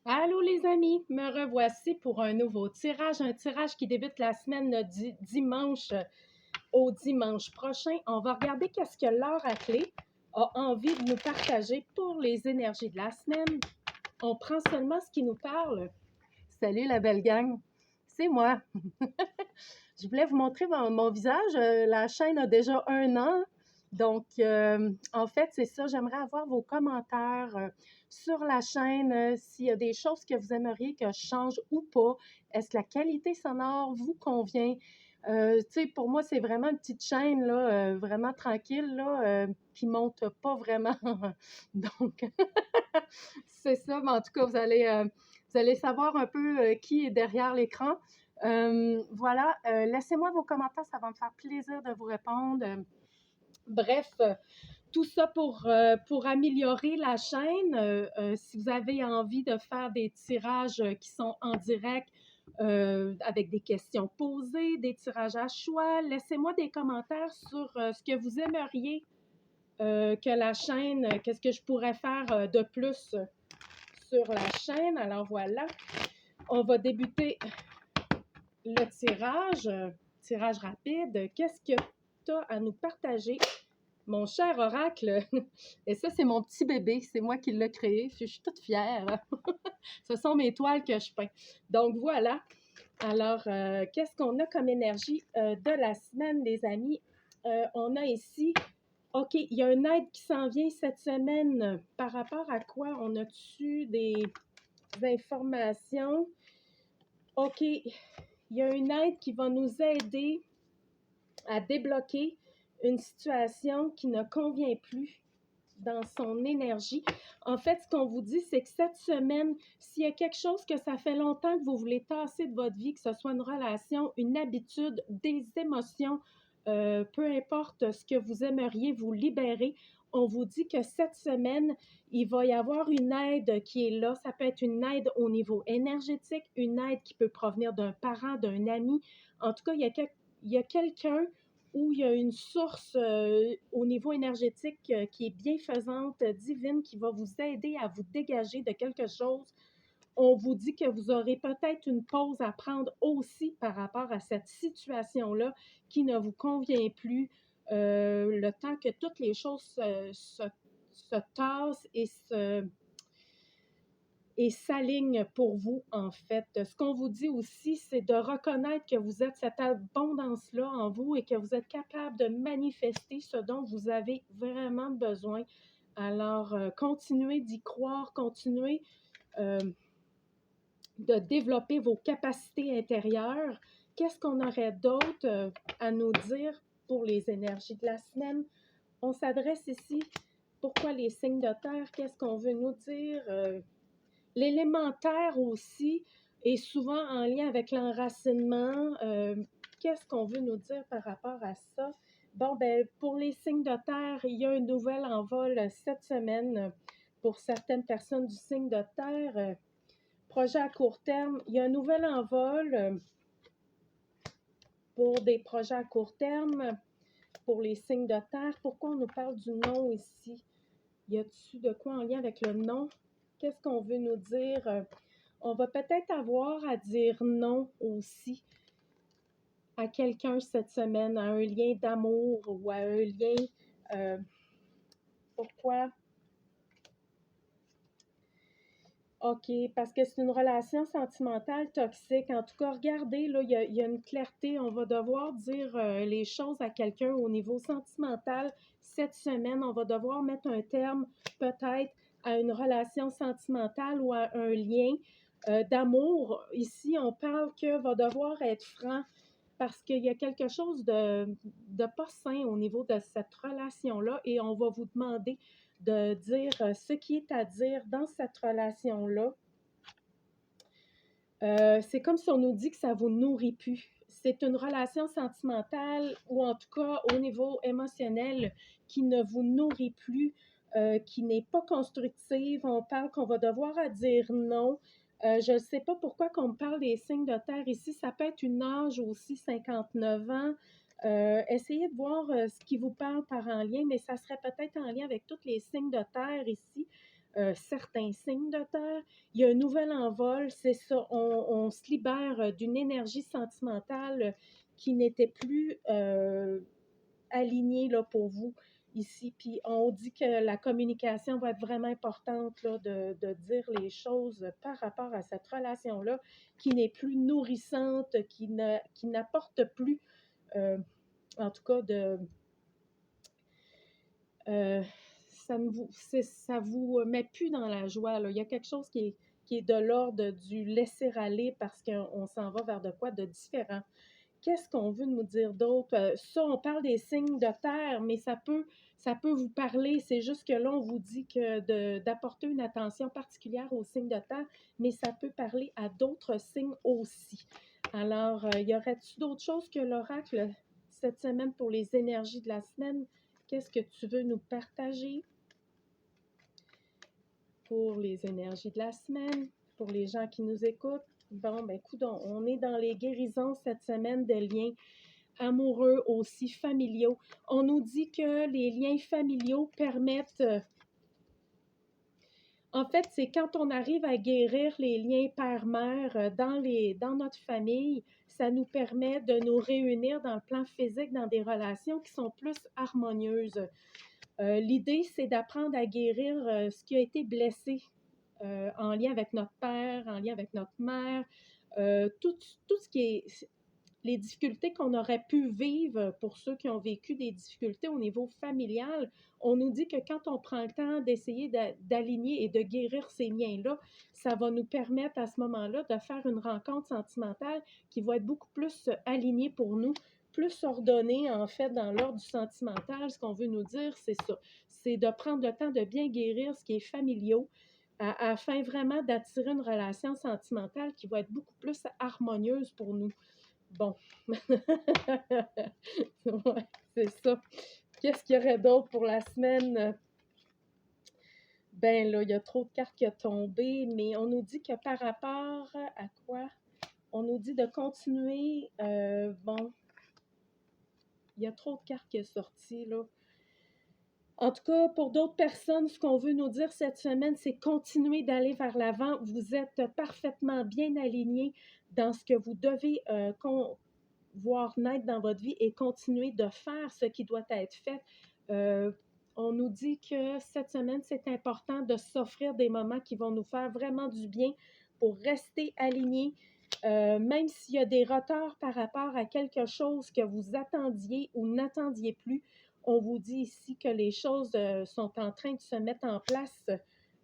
Allô les amis, me revoici pour un nouveau tirage, un tirage qui débute la semaine dimanche au dimanche prochain. On va regarder qu'est-ce que l'heure à clé a envie de nous partager pour les énergies de la semaine. On prend seulement ce qui nous parle. Salut la belle gang, c'est moi. Je voulais vous montrer mon visage. La chaîne a déjà 1 an. Donc, en fait, c'est ça. J'aimerais avoir vos commentaires sur la chaîne. S'il y a des choses que vous aimeriez que je change ou pas. Est-ce que la qualité sonore vous convient? Tu sais, pour moi, c'est vraiment une petite chaîne, là, vraiment tranquille, là, qui monte pas vraiment. Donc, c'est ça. Mais en tout cas, vous allez savoir un peu qui est derrière l'écran. Voilà, laissez-moi vos commentaires, ça va me faire plaisir de vous répondre. Bref, tout ça pour améliorer la chaîne. Si vous avez envie de faire des tirages qui sont en direct avec des questions posées, des tirages à choix, laissez-moi des commentaires sur ce que vous aimeriez que la chaîne, qu'est-ce que je pourrais faire de plus sur la chaîne. Alors voilà, on va débuter le tirage rapide. Qu'est-ce que tu as à nous partager, mon cher oracle? Et ça, c'est mon petit bébé. C'est moi qui l'ai créé. Je suis toute fière. Ce sont mes toiles que je peins. Donc, voilà. Alors, qu'est-ce qu'on a comme énergie de la semaine, les amis? On a ici, OK, il y a une aide qui s'en vient cette semaine. Par rapport à quoi? On a-tu des informations? OK, il y a une aide qui va nous aider à débloquer une situation qui ne convient plus dans son énergie. En fait, ce qu'on vous dit, c'est que cette semaine, s'il y a quelque chose que ça fait longtemps que vous voulez tasser de votre vie, que ce soit une relation, une habitude, des émotions, peu importe ce que vous aimeriez vous libérer, on vous dit que cette semaine, il va y avoir une aide qui est là. Ça peut être une aide au niveau énergétique, une aide qui peut provenir d'un parent, d'un ami. En tout cas, il y a quelqu'un où il y a une source au niveau énergétique qui est bienfaisante, divine, qui va vous aider à vous dégager de quelque chose. On vous dit que vous aurez peut-être une pause à prendre aussi par rapport à cette situation-là qui ne vous convient plus, le temps que toutes les choses se tassent et s'aligne pour vous, en fait. Ce qu'on vous dit aussi, c'est de reconnaître que vous êtes cette abondance-là en vous et que vous êtes capable de manifester ce dont vous avez vraiment besoin. Alors, continuez d'y croire, continuez de développer vos capacités intérieures. Qu'est-ce qu'on aurait d'autre à nous dire pour les énergies de la semaine? On s'adresse ici, pourquoi les signes de terre? Qu'est-ce qu'on veut nous dire? L'élémentaire aussi est souvent en lien avec l'enracinement. Qu'est-ce qu'on veut nous dire par rapport à ça? Bon, ben, pour les signes de terre, il y a un nouvel envol cette semaine pour certaines personnes du signe de terre. Projet à court terme, il y a un nouvel envol pour des projets à court terme pour les signes de terre. Pourquoi on nous parle du nom ici? Y a-t-il de quoi en lien avec le nom? Qu'est-ce qu'on veut nous dire? On va peut-être avoir à dire non aussi à quelqu'un cette semaine, à un lien d'amour ou à un lien. Euh, Pourquoi? OK, parce que c'est une relation sentimentale toxique. En tout cas, regardez, là, il y a une clarté. On va devoir dire les choses à quelqu'un au niveau sentimental cette semaine. On va devoir mettre un terme peut-être à une relation sentimentale ou à un lien d'amour. Ici, on parle que va devoir être franc parce qu'il y a quelque chose de pas sain au niveau de cette relation-là et on va vous demander de dire ce qui est à dire dans cette relation-là. C'est comme si on nous dit que ça vous nourrit plus. C'est une relation sentimentale ou en tout cas au niveau émotionnel qui ne vous nourrit plus, qui n'est pas constructive. On parle qu'on va devoir à dire non. Je ne sais pas pourquoi qu'on me parle des signes de terre ici. Ça peut être une âge aussi, 59 ans. Essayez de voir ce qui vous parle par en lien, mais ça serait peut-être en lien avec tous les signes de terre ici. certains signes de terre. Il y a un nouvel envol, c'est ça, on se libère d'une énergie sentimentale qui n'était plus alignée là, pour vous ici. Puis on dit que la communication va être vraiment importante là, de dire les choses par rapport à cette relation-là qui n'est plus nourrissante, qui n'apporte plus, en tout cas, euh, ça vous met plus dans la joie. Là. Il y a quelque chose qui est de l'ordre du laisser aller parce qu'on s'en va vers de quoi de différent. Qu'est-ce qu'on veut nous dire d'autre? Ça, on parle des signes de terre, mais ça peut vous parler. C'est juste que là, on vous dit d'apporter une attention particulière aux signes de terre, mais ça peut parler à d'autres signes aussi. Alors, y aurait-il d'autres choses que l'oracle cette semaine pour les énergies de la semaine? Qu'est-ce que tu veux nous partager pour les énergies de la semaine, pour les gens qui nous écoutent? Bon, ben, coudonc, on est dans les guérisons cette semaine des liens amoureux, aussi familiaux. On nous dit que les liens familiaux permettent, en fait, c'est quand on arrive à guérir les liens père-mère dans notre famille, ça nous permet de nous réunir dans le plan physique, dans des relations qui sont plus harmonieuses. L'idée, c'est d'apprendre à guérir ce qui a été blessé en lien avec notre père, en lien avec notre mère, tout ce qui est les difficultés qu'on aurait pu vivre pour ceux qui ont vécu des difficultés au niveau familial. On nous dit que quand on prend le temps d'essayer d'aligner et de guérir ces liens-là, ça va nous permettre à ce moment-là de faire une rencontre sentimentale qui va être beaucoup plus alignée pour nous, plus ordonnée en fait dans l'ordre du sentimental. Ce qu'on veut nous dire, c'est ça. C'est de prendre le temps de bien guérir ce qui est familial afin vraiment d'attirer une relation sentimentale qui va être beaucoup plus harmonieuse pour nous. Bon, ouais, c'est ça. Qu'est-ce qu'il y aurait d'autre pour la semaine? Ben là, il y a trop de cartes qui ont tombé, mais on nous dit que par rapport à quoi? On nous dit de continuer. Bon, il y a trop de cartes qui sont sorties, là. En tout cas, pour d'autres personnes, ce qu'on veut nous dire cette semaine, c'est continuer d'aller vers l'avant. Vous êtes parfaitement bien alignés dans ce que vous devez voir naître dans votre vie et continuer de faire ce qui doit être fait. On nous dit que cette semaine, c'est important de s'offrir des moments qui vont nous faire vraiment du bien pour rester alignés, même s'il y a des retards par rapport à quelque chose que vous attendiez ou n'attendiez plus. On vous dit ici que les choses sont en train de se mettre en place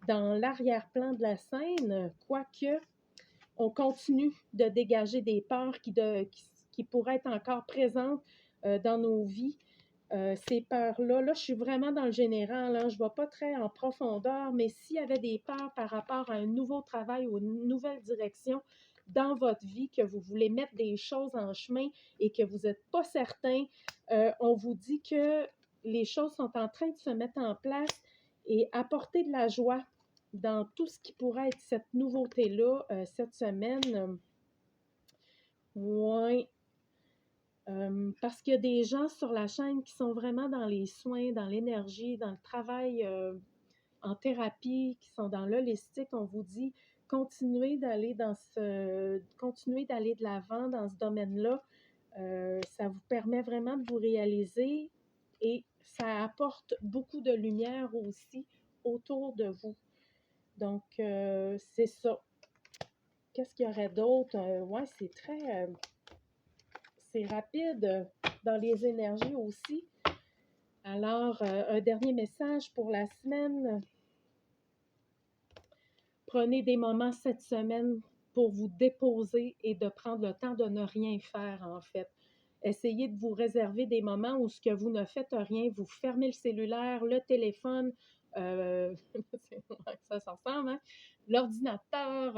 dans l'arrière-plan de la scène, quoique on continue de dégager des peurs qui pourraient être encore présentes dans nos vies. Ces peurs-là, là, je suis vraiment dans le général, hein, je ne vais pas très en profondeur, mais s'il y avait des peurs par rapport à un nouveau travail ou une nouvelle direction dans votre vie, que vous voulez mettre des choses en chemin et que vous n'êtes pas certain, on vous dit que les choses sont en train de se mettre en place et apporter de la joie dans tout ce qui pourrait être cette nouveauté-là cette semaine. Oui. Parce qu'il y a des gens sur la chaîne qui sont vraiment dans les soins, dans l'énergie, dans le travail en thérapie, qui sont dans l'holistique. On vous dit continuez d'aller continuez d'aller de l'avant dans ce domaine-là. Ça vous permet vraiment de vous réaliser et ça apporte beaucoup de lumière aussi autour de vous. Donc, c'est ça. Qu'est-ce qu'il y aurait d'autre? Ouais, c'est rapide dans les énergies aussi. Alors, un dernier message pour la semaine. Prenez des moments cette semaine pour vous déposer et de prendre le temps de ne rien faire, en fait. Essayez de vous réserver des moments où ce que vous ne faites rien, vous fermez le cellulaire, le téléphone, ça ressemble, hein? L'ordinateur,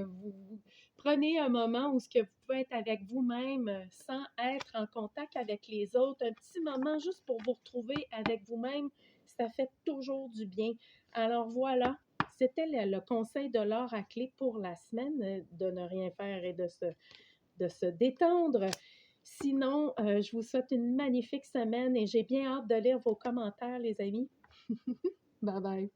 vous prenez un moment où ce que vous pouvez être avec vous-même sans être en contact avec les autres, un petit moment juste pour vous retrouver avec vous-même, ça fait toujours du bien. Alors voilà, c'était le conseil de l'or à clé pour la semaine, de ne rien faire et de se détendre. Sinon, je vous souhaite une magnifique semaine et j'ai bien hâte de lire vos commentaires, les amis. Bye bye.